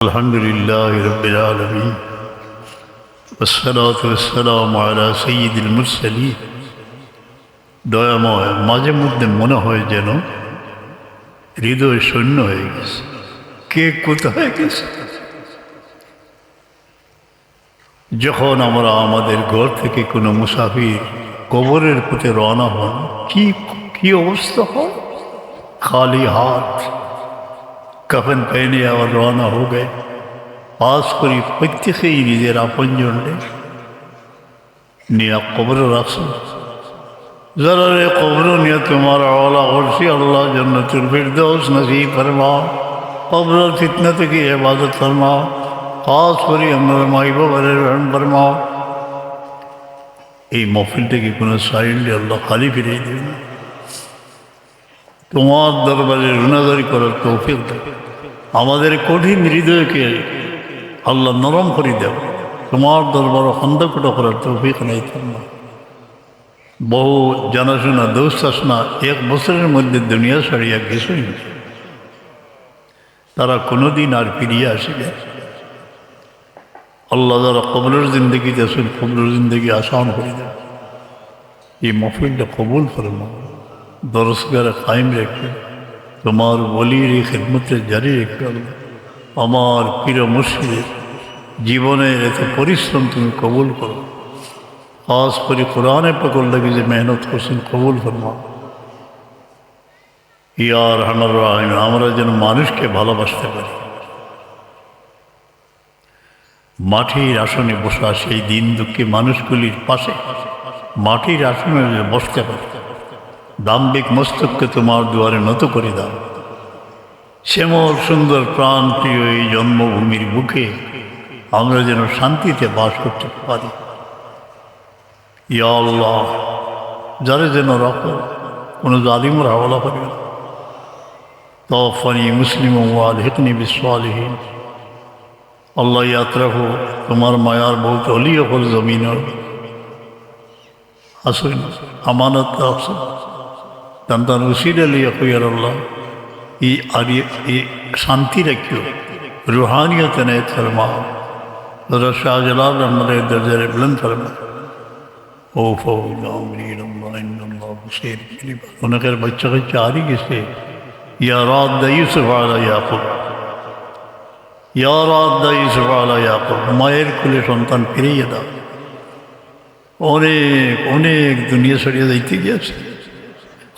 الحمد لله رب العالمين والصلاة والسلام على سيد المرسلين দয়াময় মাঝে মধ্যে মনে হয় যেন হৃদয় শূন্য হয়ে গেছে, কে কোথায় গেছে। যখন আমরা আমাদের ঘর থেকে কোনো মুসাফির কবরের পথে রওনা হন, কি অবস্থা হয়। খালি হাত कफन पहने और रवाना हो गए। पास करी प्रत्येक নিজের আপনজনকে নিয়ে কবর রাখছো, যারা রে কবর নিয়ে তোমার আওলা করছি, আল্লাহ জান্নাতুল ফিরদৌস নসিব ফরমাও, কবর ফিতনা থেকে ইবাদত ফরমাও, খাস করে আমার মাই বাবার রহম ফরমাও। এই মহফিলটাকে কোনো সাইন্ডে আল্লাহ খালি ফিরিয়ে দেবেন, তোমার দরবারে রুনাদারি করার তৌফিক দেয়। আমাদের কঠিন হৃদয়কে আল্লাহ নরম করে দেব, তোমার দরবার খন্দকটা করার তৌফিক নেই। তোমার বহু জানাশোনা দোস্ত আসনা 1 বছরের মধ্যে দুনিয়া ছাড়িয়া গেছই, তারা কোনোদিন আর ফিরিয়ে আসবে। আল্লাহ যারা কবরের জিন্দগিতে আসেন, কবরের জিন্দগি আসান করে দেব। এই মহফিলটা কবুল ফরমাও, দরসগারে কায়েম রেখে তোমার ওলির এই খিদমতে জারি রেখে আমার প্রিয় মুর্শিদের জীবনের এত পরিশ্রম তুমি কবুল করো। খাস করে কোরআনে পাকের লাগি যে মেহনত করছেন কবুল ফরমাও। ইয়া রহমান রহিম, আমরা যেন মানুষকে ভালোবাসতে পারি। মাটির আসনে বসা সেই দিন দুঃখী মানুষগুলির পাশে মাটির আসনে বসতে পারি। দাম্ভিক মস্তককে তোমার দুয়ারে নত করে দাও। শ্যামল সুন্দর প্রাণ প্রিয় এই জন্মভূমির বুকে আমরা যেন শান্তিতে বাস করতে পারি। ইয়া আল্লাহ, যারা যেন রাখো, কোনো জালিমের হাওলা করি না। তওফানি মুসলিম ওয়ালহিকনি বিসসালিহিন। আল্লাহ ইয়াদ রাখো, তোমার মায়ার বহুত অলি অকল জমিন আসুন, আমানত রাখছো তান্তান উসিলে লিয়া কইয়ার আল্লাহ এই শান্তি রাখিও, রুহানিয়ত নেয় ফরমাও। হযরত শাহজালাল রহমতুল্লাহ দরজারে বুলন্দ ফরমাও। ও অনেকের বাচ্চা কাচ্চা হারিয়ে গেছে। ইয়া রাদ্দা ইউসুফ আলা ইয়াকুব, ইয়া রাদ্দা ইউসুফ আলা ইয়াকুব, মায়ের কুলে সন্তান ফিরিয়ে দাও। অনেক অনেক দুনিয়া ছড়িয়ে যাইতে গিয়েছে,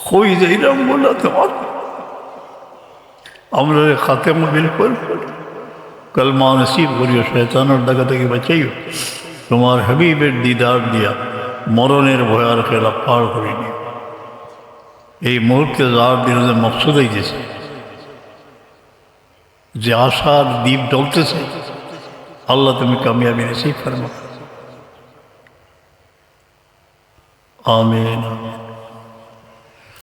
কই যাইলাম বলা তোমার। আমরা খাতেমা বিলকুল কলমা নসিব করিও, শয়তানের ডাকা থেকে বাঁচাইও। তোমার হাবিবের দিদার দিয়া মরণের ভয়ার খেলা পার করে নিও। এই মুহূর্তে যার দিনে মকসুদ হইতেছে, যে আশার দ্বীপ জ্বলতেছে, আল্লাহ তুমি কামিয়াবি নসিব ফরমাও। আমিন।